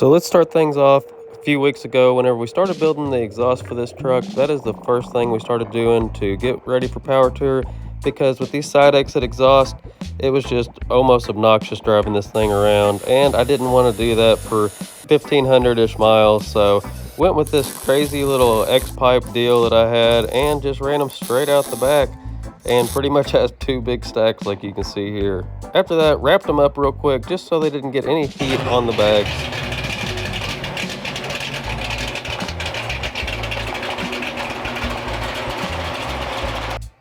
So let's start things off. A few weeks ago, whenever we started building the exhaust for this truck, that is the first thing we started doing to get ready for power tour, because with these side exit exhaust, it was just almost obnoxious driving this thing around, and I didn't want to do that for 1,500-ish miles. So went with this crazy little X-pipe deal that I had and just ran them straight out the back, and pretty much has two big stacks like you can see here. After that, wrapped them up real quick just so they didn't get any heat on the bags.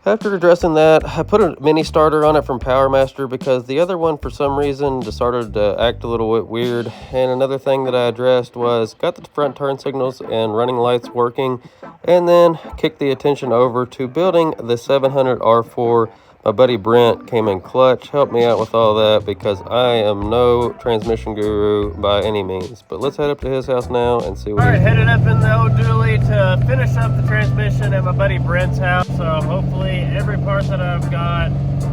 After addressing that, I put a mini starter on it from PowerMaster because the other one, for some reason, just started to act a little bit weird. And another thing that I addressed was got the front turn signals and running lights working, and then kicked the attention over to building the 700 R4. My buddy Brent came in clutch, helped me out with all that because I am no transmission guru by any means. But let's head up to his house now and see what Alright, headed up in the old dually to finish up the transmission at my buddy Brent's house. So hopefully every part that I've got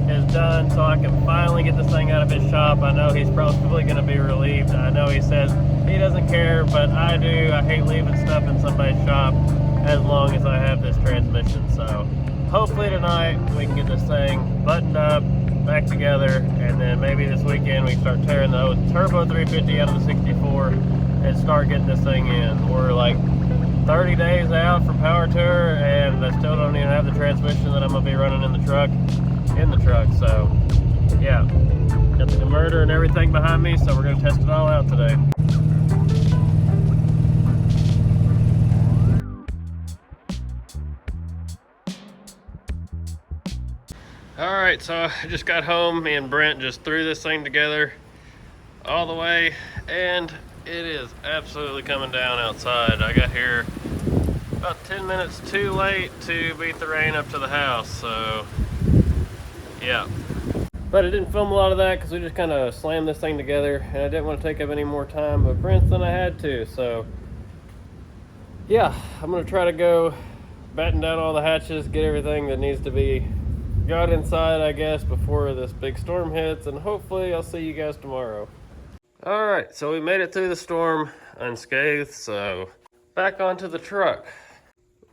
is done so I can finally get this thing out of his shop. I know he's probably going to be relieved. I know he says he doesn't care, but I do. I hate leaving stuff in somebody's shop as long as I have this transmission. So hopefully tonight we can get this thing buttoned up, back together, and then maybe this weekend we can start tearing the turbo 350 out of the 64 and start getting this thing in. We're like 30 days out from power tour and I still don't even have the transmission that I'm going to be running in the truck. So yeah, got the converter and everything behind me, so we're going to test it all out today. Alright, so I just got home. Me and Brent just threw this thing together all the way, and it is absolutely coming down outside. I got here about 10 minutes too late to beat the rain up to the house, so yeah. But I didn't film a lot of that because we just kind of slammed this thing together, and I didn't want to take up any more time with Brent than I had to, so yeah, I'm going to try to go batten down all the hatches, get everything that needs to be got inside, I guess, before this big storm hits, and hopefully I'll see you guys tomorrow. Alright, so we made it through the storm unscathed, so back onto the truck.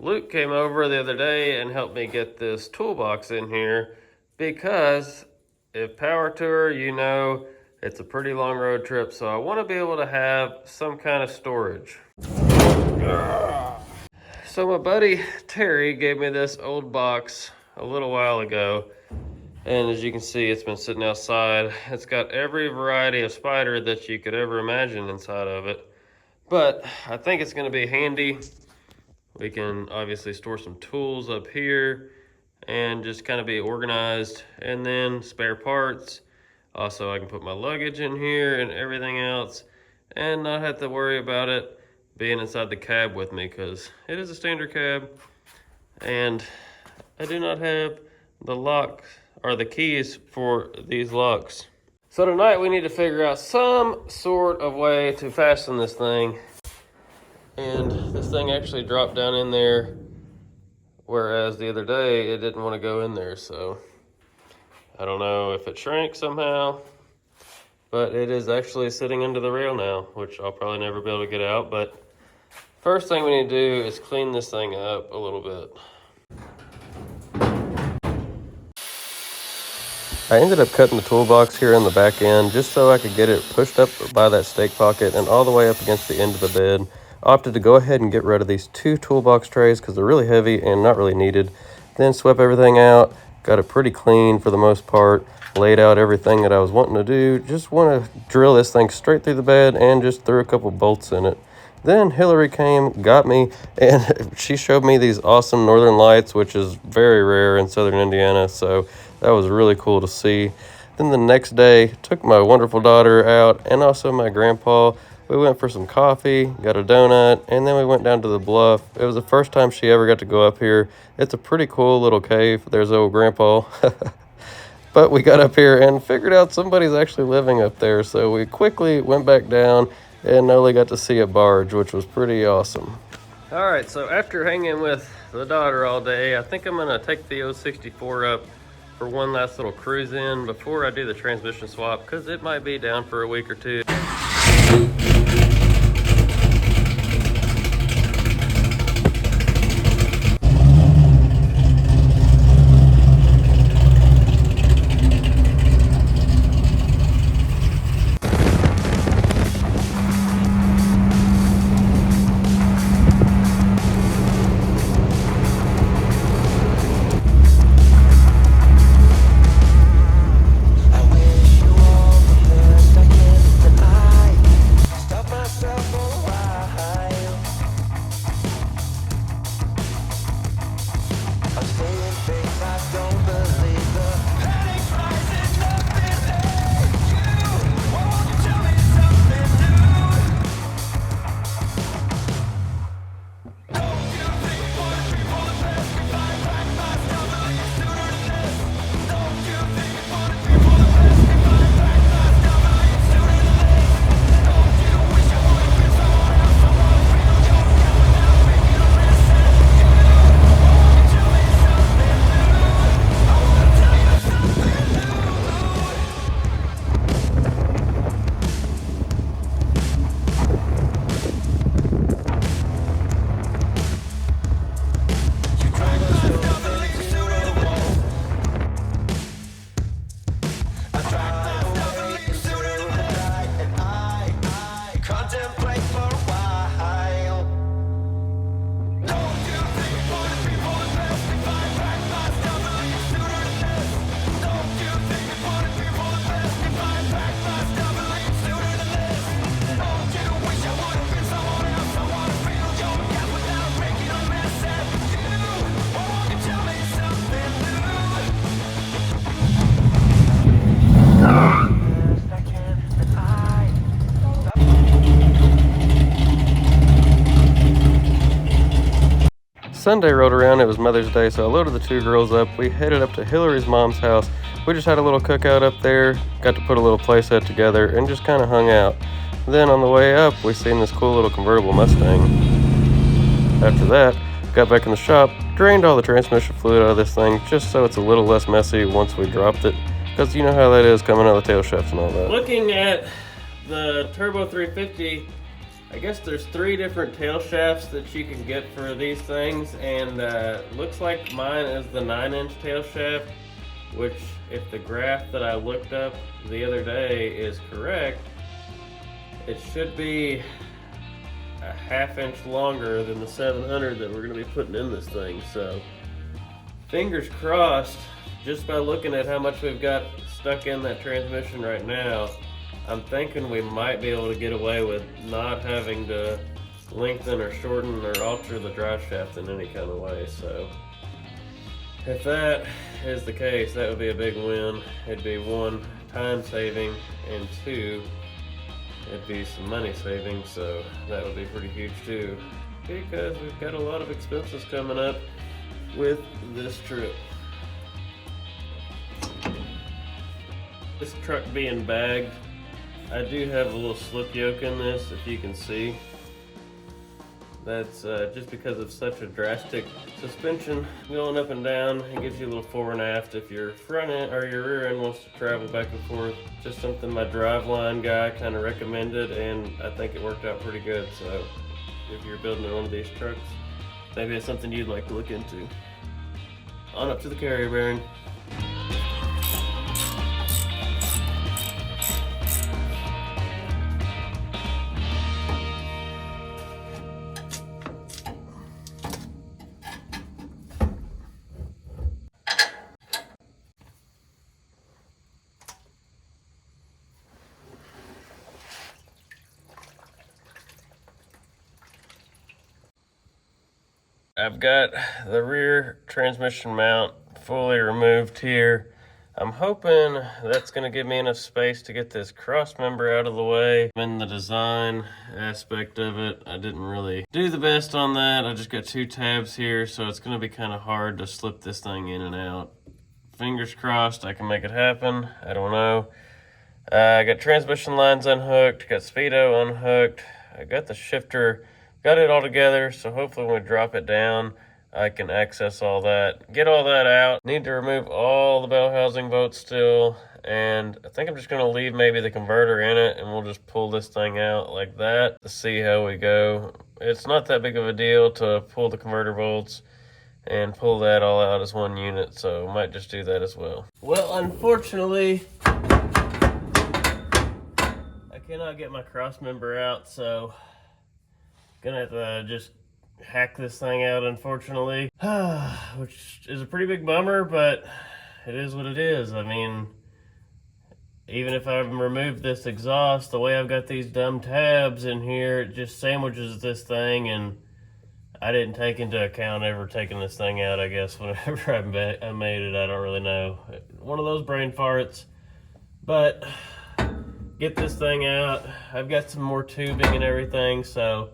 Luke came over the other day and helped me get this toolbox in here because if power tour, you know, it's a pretty long road trip, so I want to be able to have some kind of storage. So my buddy Terry gave me this old box a little while ago, and as you can see, it's been sitting outside. It's got every variety of spider that you could ever imagine inside of it, but I think it's going to be handy. We can obviously store some tools up here and just kind of be organized, and then spare parts. Also, I can put my luggage in here and everything else and not have to worry about it being inside the cab with me, because it is a standard cab and I do not have the lock or the keys for these locks. So tonight we need to figure out some sort of way to fasten this thing. And this thing actually dropped down in there, whereas the other day it didn't want to go in there. So I don't know if it shrank somehow, but it is actually sitting under the rail now, which I'll probably never be able to get out. But first thing we need to do is clean this thing up a little bit. I ended up cutting the toolbox here in the back end just so I could get it pushed up by that stake pocket and all the way up against the end of the bed. I opted to go ahead and get rid of these two toolbox trays because they're really heavy and not really needed. Then swept everything out, got it pretty clean for the most part, laid out everything that I was wanting to do. Just want to drill this thing straight through the bed and just threw a couple bolts in it. Then Hillary came, got me, and she showed me these awesome northern lights, which is very rare in southern Indiana, so that was really cool to see. Then the next day, took my wonderful daughter out and also my grandpa. We went for some coffee, got a donut, and then we went down to the bluff. It was the first time she ever got to go up here. It's a pretty cool little cave. There's old grandpa. But we got up here and figured out somebody's actually living up there, so we quickly went back down and only got to see a barge, which was pretty awesome. All right, so after hanging with the daughter all day, I think I'm gonna take the 064 up for one last little cruise in before I do the transmission swap, because it might be down for a week or two. Sunday rolled around, it was Mother's Day, so I loaded the two girls up. We headed up to Hillary's mom's house. We just had a little cookout up there, got to put a little playset together, and just kind of hung out. Then on the way up, we seen this cool little convertible Mustang. After that, got back in the shop, drained all the transmission fluid out of this thing, just so it's a little less messy once we dropped it, because you know how that is coming out of the tail shafts and all that. Looking at the Turbo 350, I guess there's 3 different tail shafts that you can get for these things, and looks like mine is the 9-inch tail shaft, which if the graph that I looked up the other day is correct, it should be a ½ inch longer than the 700 that we're going to be putting in this thing. So fingers crossed, just by looking at how much we've got stuck in that transmission right now, I'm thinking we might be able to get away with not having to lengthen or shorten or alter the drive shaft in any kind of way. So if that is the case, that would be a big win. It'd be 1, time saving, and 2, it'd be some money saving, so that would be pretty huge too, because we've got a lot of expenses coming up with this trip. This truck being bagged, I do have a little slip yoke in this, if you can see. That's just because of such a drastic suspension going up and down. It gives you a little fore and aft if your front end or your rear end wants to travel back and forth. Just something my driveline guy kind of recommended, and I think it worked out pretty good. So if you're building one of these trucks, maybe it's something you'd like to look into. On up to the carrier bearing. I've got the rear transmission mount fully removed here. I'm hoping that's going to give me enough space to get this crossmember out of the way. In the design aspect of it, I didn't really do the best on that. I just got 2 tabs here, so it's going to be kind of hard to slip this thing in and out. Fingers crossed I can make it happen. I don't know. I got transmission lines unhooked, got speedo unhooked. I got the shifter, got it all together, so hopefully when we drop it down, I can access all that, get all that out. Need to remove all the bell housing bolts still, and I think I'm just gonna leave maybe the converter in it, and we'll just pull this thing out like that to see how we go. It's not that big of a deal to pull the converter bolts and pull that all out as one unit, so might just do that as well. Well, unfortunately, I cannot get my crossmember out, so gonna have to just hack this thing out, unfortunately. Which is a pretty big bummer, but it is what it is. I mean, even if I've removed this exhaust, the way I've got these dumb tabs in here, it just sandwiches this thing, and I didn't take into account ever taking this thing out, I guess, whenever I made it. I don't really know. One of those brain farts. But get this thing out. I've got some more tubing and everything, so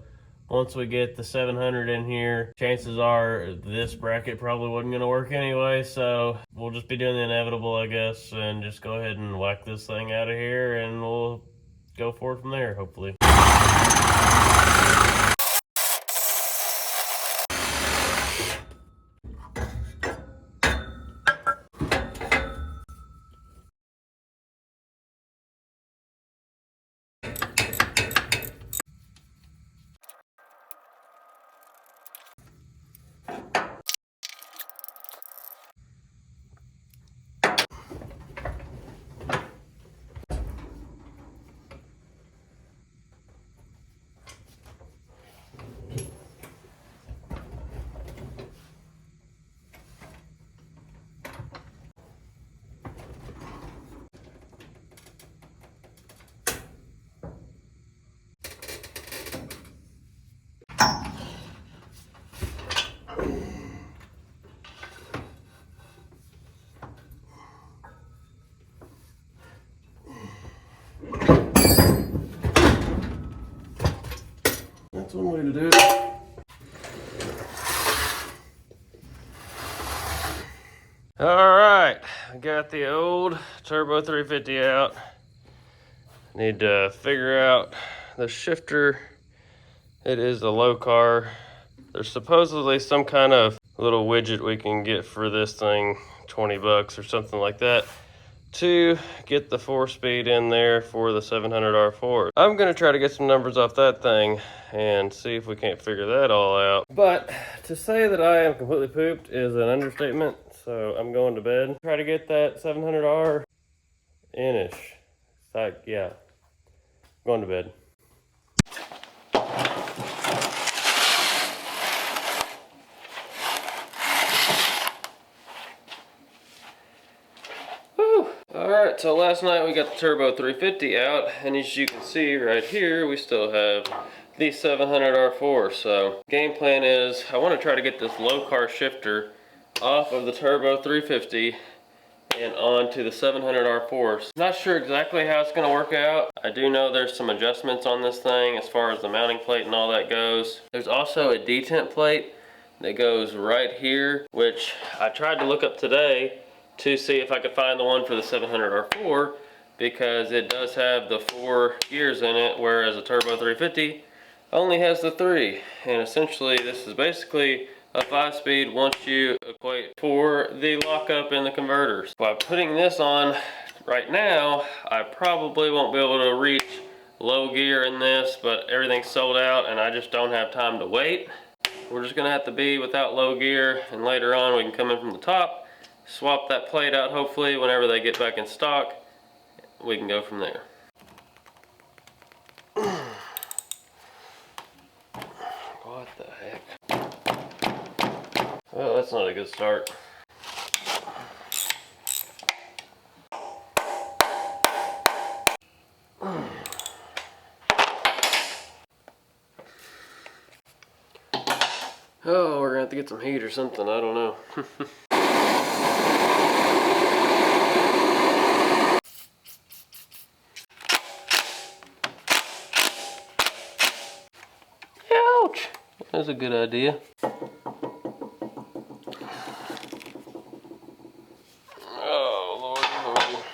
once we get the 700 in here, chances are this bracket probably wasn't going to work anyway, so we'll just be doing the inevitable, I guess, and just go ahead and whack this thing out of here, and we'll go forward from there, hopefully. right, I got the old Turbo 350 out. Need to figure out the shifter. It is a low car. There's supposedly some kind of little widget we can get for this thing, 20 bucks or something like that, to get the 4-speed in there for the 700R4. I'm gonna try to get some numbers off that thing and see if we can't figure that all out. But to say that I am completely pooped is an understatement, so I'm going to bed. Try to get that 700R in-ish. Like, yeah, going to bed. Alright, so last night we got the Turbo 350 out, and as you can see right here, we still have the 700R4. So, game plan is, I want to try to get this low car shifter off of the Turbo 350 and onto the 700R4. Not sure exactly how it's going to work out. I do know there's some adjustments on this thing as far as the mounting plate and all that goes. There's also a detent plate that goes right here, which I tried to look up today to see if I could find the one for the 700R4, because it does have the 4 gears in it, whereas a Turbo 350 only has the 3. And essentially this is basically a 5-speed once you equate for the lockup in the converters. By putting this on right now, I probably won't be able to reach low gear in this, but everything's sold out and I just don't have time to wait. We're just gonna have to be without low gear, and later on we can come in from the top, swap that plate out. Hopefully whenever they get back in stock, we can go from there. What the heck? Well, that's not a good start. Oh, we're gonna have to get some heat or something, I don't know. Ouch! That's a good idea. Oh, Lord, Lord.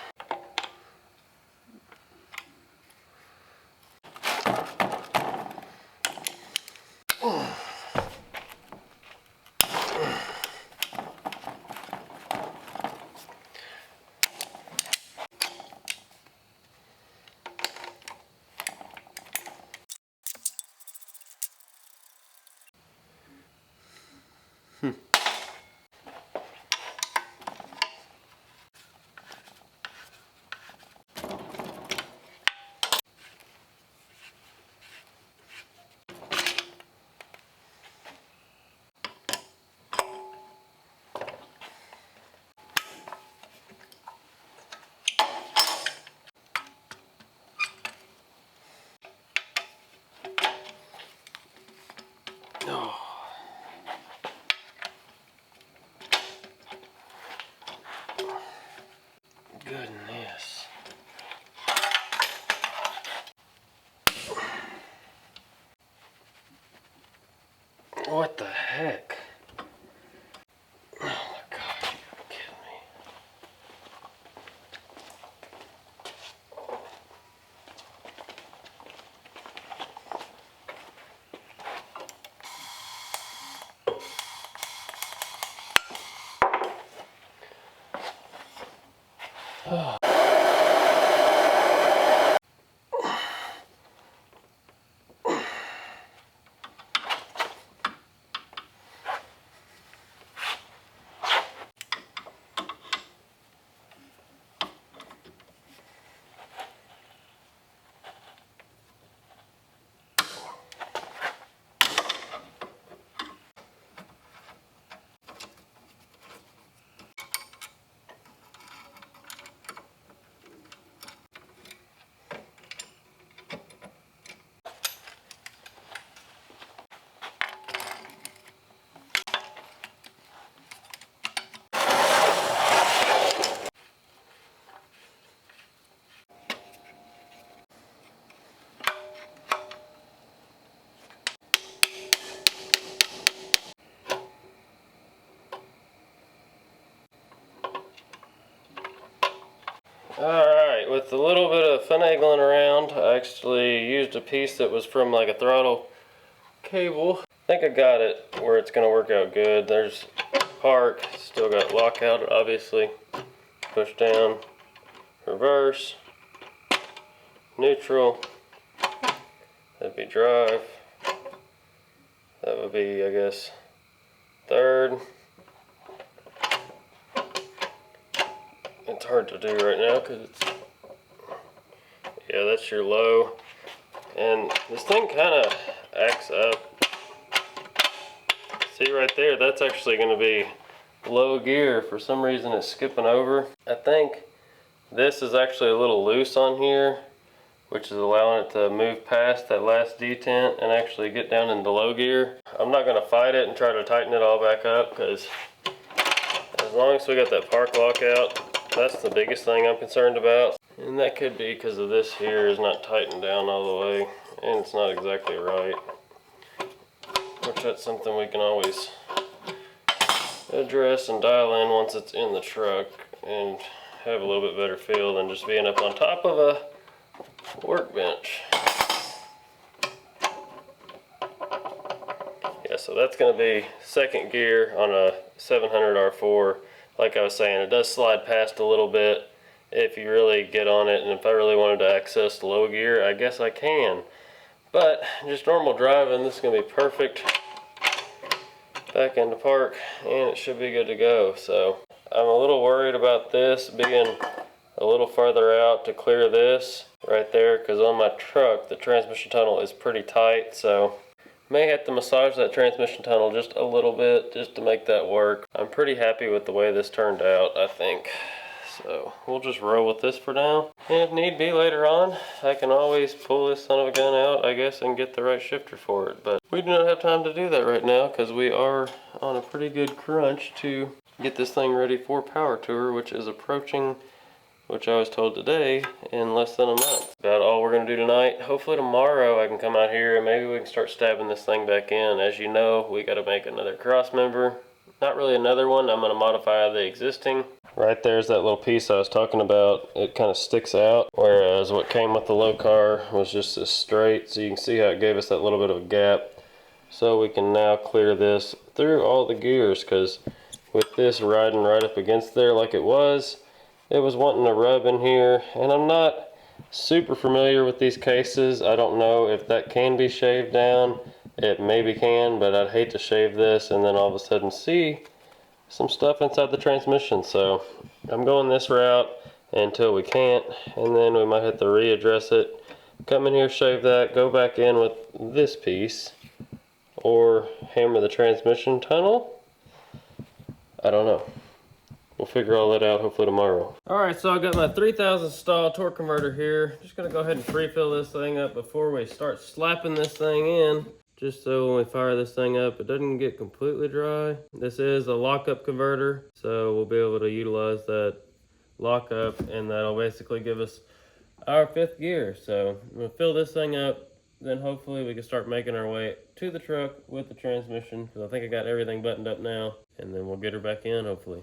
Goodness. What the heck? Oh my gosh, you're kidding me. Oh. Alright, with a little bit of finagling around, I actually used a piece that was from like a throttle cable. I think I got it where it's going to work out good. There's park, still got lockout obviously. Push down, reverse, neutral, that'd be drive, that would be, I guess, third. It's hard to do right now because it's, yeah, that's your low. And this thing kind of acts up. See right there, that's actually going to be low gear. For some reason it's skipping over. I think this is actually a little loose on here, which is allowing it to move past that last detent and actually get down into low gear. I'm not going to fight it and try to tighten it all back up, because as long as we got that park lockout, that's the biggest thing I'm concerned about. And that could be because of this here is not tightened down all the way, and it's not exactly right. Which that's something we can always address and dial in once it's in the truck and have a little bit better feel than just being up on top of a workbench. Yeah, so that's going to be second gear on a 700 R4. Like I was saying, it does slide past a little bit if you really get on it, and if I really wanted to access the low gear, I guess I can. But just normal driving, this is going to be perfect. Back into park, and it should be good to go. So I'm a little worried about this being a little farther out to clear this right there, because on my truck the transmission tunnel is pretty tight, so may have to massage that transmission tunnel just a little bit just to make that work. I'm pretty happy with the way this turned out, I think. So we'll just roll with this for now. And if need be later on, I can always pull this son of a gun out, I guess, and get the right shifter for it. But we do not have time to do that right now, because we are on a pretty good crunch to get this thing ready for Power Tour, which is approaching, which I was told today, in less than a month. About all we're going to do tonight. Hopefully tomorrow I can come out here and maybe we can start stabbing this thing back in. As you know, we got to make another Crossmember. Not really another one, I'm going to modify the existing. Right there's that little piece I was talking about. It kind of sticks out, whereas what came with the low car was just this straight. So you can see how it gave us that little bit of a gap. So we can now clear this through all the gears, because with this riding right up against there like it was wanting to rub in here, and I'm not super familiar with these cases. I don't know if that can be shaved down. It maybe can, but I'd hate to shave this and then all of a sudden see some stuff inside the transmission. So I'm going this route until we can't, and then we might have to readdress it, come in here, shave that, go back in with this piece, or hammer the transmission tunnel. I don't know. We'll figure all that out hopefully tomorrow. Alright, so I got my 3000 stall torque converter here. Just going to go ahead and pre-fill this thing up before we start slapping this thing in. Just so when we fire this thing up, it doesn't get completely dry. This is a lockup converter, so we'll be able to utilize that lockup, and that'll basically give us our fifth gear. So I'm going to fill this thing up, then hopefully we can start making our way to the truck with the transmission, because I think I got everything buttoned up now, and then we'll get her back in hopefully.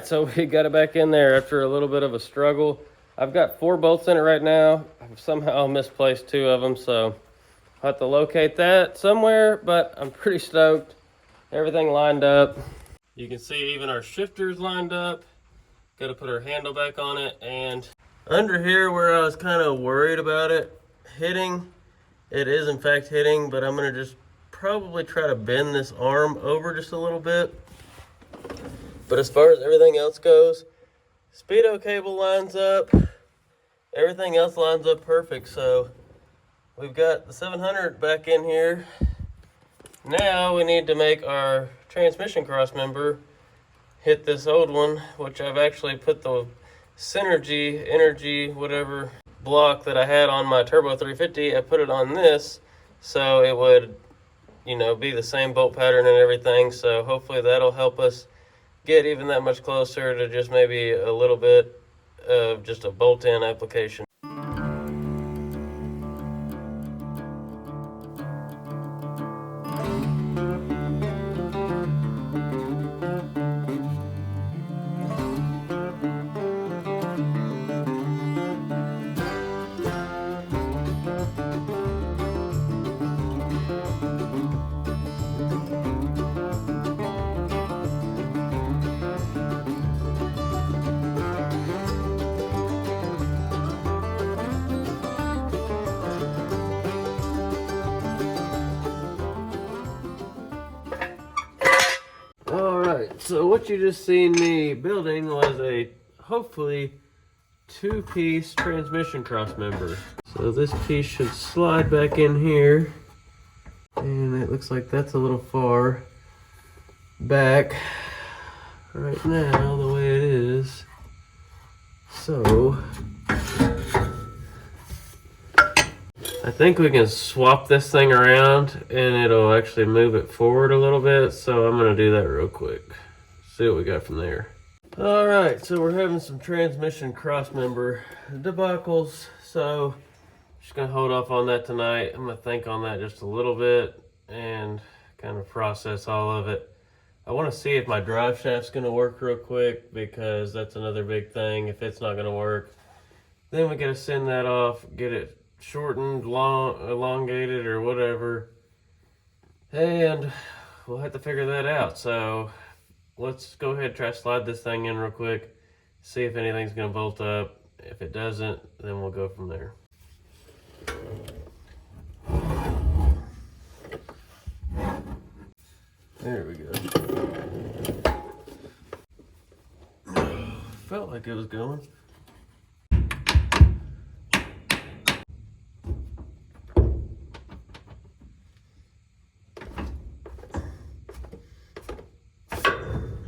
right, so we got it back in there after a little bit of a struggle. I've got 4 bolts in it right now. I've somehow misplaced 2 of them, so I'll have to locate that somewhere, but I'm pretty stoked. Everything lined up. You can see even our shifter's lined up. Got to put our handle back on it, and under here where I was kind of worried about it hitting, it is in fact hitting, but I'm going to just probably try to bend this arm over just a little bit. But as far as everything else goes, speedo cable lines up, everything else lines up perfect. So we've got the 700 back in here. Now we need to make our transmission crossmember hit this old one, which I've actually put the Synergy, Energy, whatever block that I had on my Turbo 350, I put it on this so it would, you know, be the same bolt pattern and everything. So hopefully that'll help us get even that much closer to just maybe a little bit of just a bolt-in application. So what you just seen me building was a hopefully 2-piece transmission crossmember. So this piece should slide back in here, and it looks like that's a little far back right now the way it is. So I think we can swap this thing around and it'll actually move it forward a little bit. So I'm gonna do that real quick. See what we got from there. All right, so we're having some transmission crossmember debacles. So just gonna hold off on that tonight. I'm gonna think on that just a little bit and kind of process all of it. I wanna see if my drive shaft's gonna work real quick, because that's another big thing. If it's not gonna work, then we gotta send that off, get it shortened, elongated, or whatever. And we'll have to figure that out. So let's go ahead and try to slide this thing in real quick, see if anything's gonna bolt up. If it doesn't, then we'll go from there. There we go. Felt like it was going.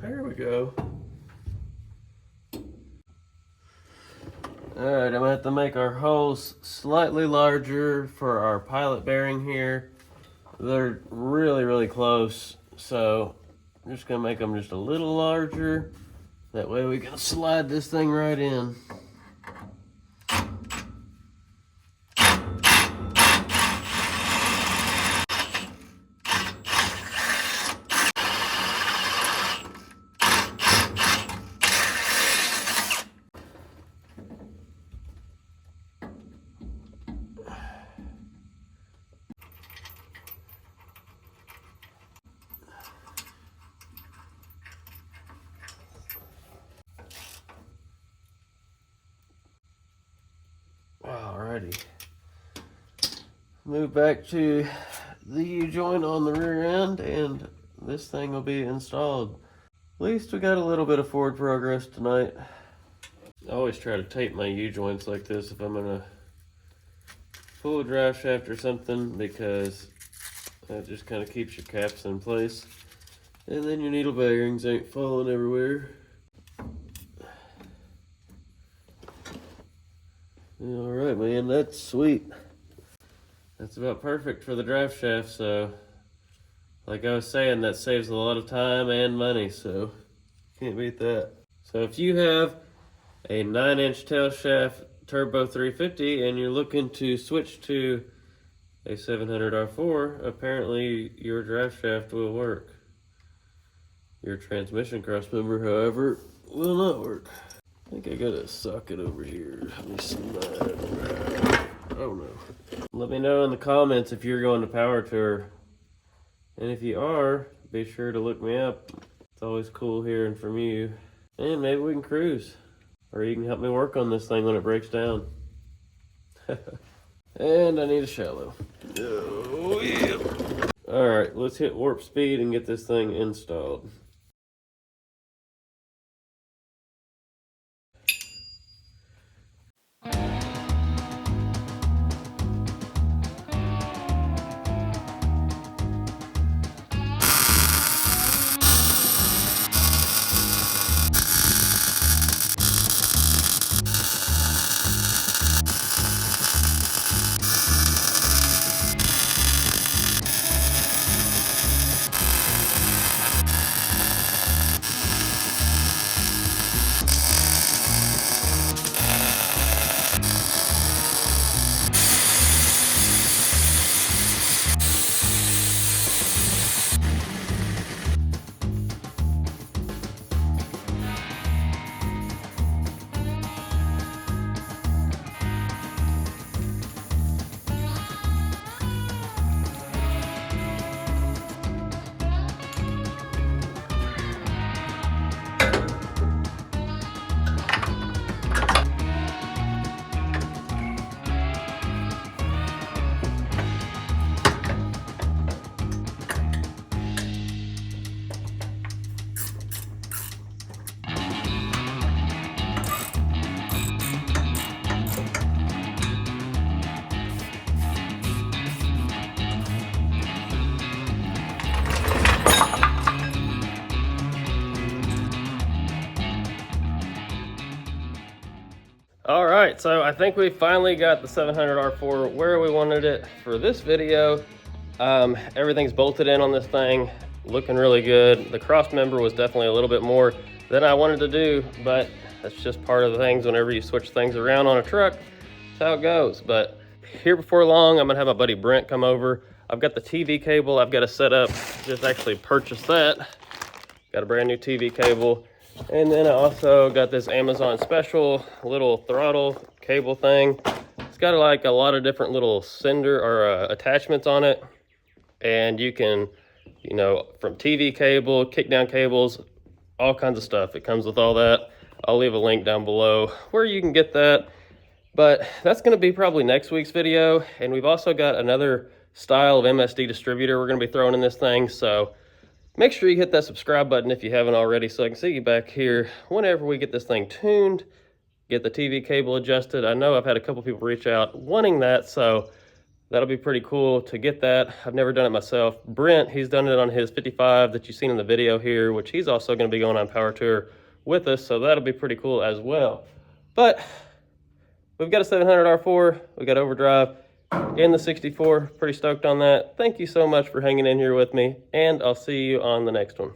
There we go. Alright, I'm gonna have to make our holes slightly larger for our pilot bearing here. They're really close, so I'm just gonna make them just a little larger. That way we can slide this thing right in. Alrighty. Move back to the U-joint on the rear end, and this thing will be installed. At least we got a little bit of forward progress tonight. I always try to tape my U-joints like this if I'm gonna pull a drive shaft or something, because that just kind of keeps your caps in place. And then your needle bearings ain't falling everywhere. All right, man, that's sweet. That's about perfect for the drive shaft. So like I was saying, that saves a lot of time and money, so can't beat that. So if you have a 9-inch tail shaft Turbo 350 and you're looking to switch to a 700R4, apparently your drive shaft will work. Your transmission crossmember, however, will not work. I think I got a socket over here. Let me slide. Oh no. Let me know in the comments if you're going to Power Tour. And if you are, be sure to look me up. It's always cool hearing from you. And maybe we can cruise. Or you can help me work on this thing when it breaks down. And I need a shallow. Oh yeah. Alright, let's hit warp speed and get this thing installed. Alright, so I think we finally got the 700R4 where we wanted it for this video. Everything's bolted in on this thing, looking really good. The Crossmember was definitely a little bit more than I wanted to do, but that's just part of the things whenever you switch things around on a truck. That's how it goes. But here before long, I'm gonna have my buddy Brent come over. I've got the TV cable I've got to set up, just actually purchased that. Got a brand new TV cable. And then I also got this Amazon special little throttle cable thing. It's got like a lot of different little sender or attachments on it. And you can, you know, from TV cable, kick down cables, all kinds of stuff. It comes with all that. I'll leave a link down below where you can get that. But that's going to be probably next week's video. And we've also got another style of MSD distributor we're going to be throwing in this thing. So make sure you hit that subscribe button if you haven't already so I can see you back here whenever we get this thing tuned, get the TV cable adjusted. I know I've had a couple people reach out wanting that, so that'll be pretty cool to get that. I've never done it myself. Brent, he's done it on his 55 that you've seen in the video here, which he's also going to be going on Power Tour with us, so that'll be pretty cool as well. But we've got a 700R4, we got overdrive, in the 64. Pretty stoked on that. Thank you so much for hanging in here with me, and I'll see you on the next one.